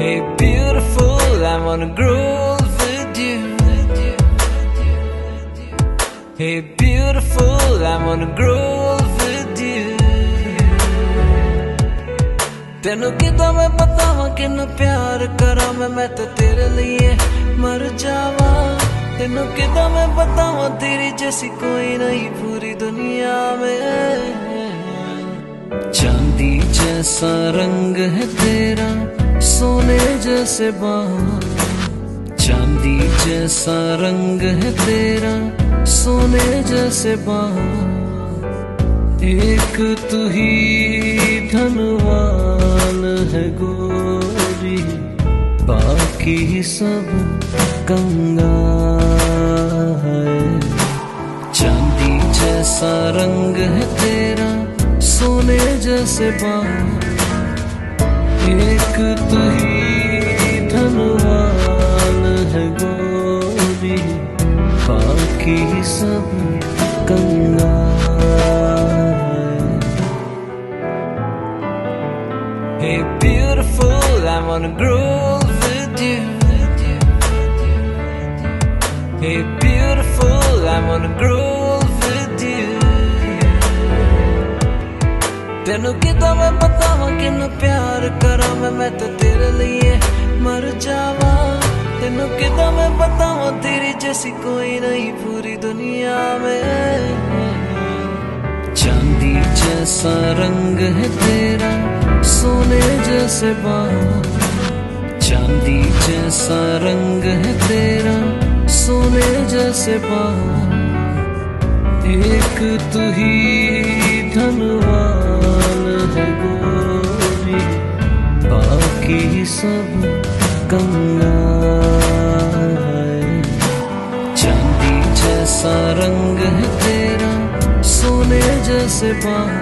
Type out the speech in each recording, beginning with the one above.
Hey beautiful, I wanna grow with you. Hey beautiful, I wanna grow with you. तेनू किदा मैं बतावा किन्नू प्यार करा मैं तो तेरे लिए मर जावा। तेनू किदा मैं बतावा तेरी जैसी कोई नहीं पूरी दुनिया में। चांदी जैसा रंग है तेरा, सोने जैसे बाल। चांदी जैसा रंग है तेरा, सोने जैसे बाल। एक तू ही धनवान है गोरी, बाकी सब कंगाल है। चांदी जैसा रंग है तेरा, सोने जैसे बाल। एक तू ही धनवान है गोरी, बाकी सब कंगाल है। Hey beautiful, I wanna grow with you. Hey beautiful, I wanna grow with you. तेनू किदा मैं बतावा किन्नू प्यार करा मैं तो तेरे लिए मर जावा। तेनू किदा मैं बतावा तेरी जैसी कोई नहीं पूरी दुनिया में। चांदी जैसा रंग है तेरा, सोने जैसे बाल। चांदी जैसा रंग है तेरा, सोने जैसे बाल। एक तू ही धनवान है गोरी, बाकी सब कंगाल है। चांदी जैसा रंग है तेरा, सोने जैसे बाल।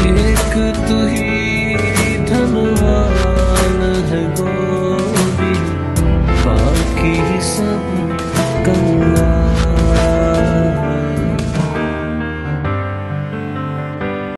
एक तू ही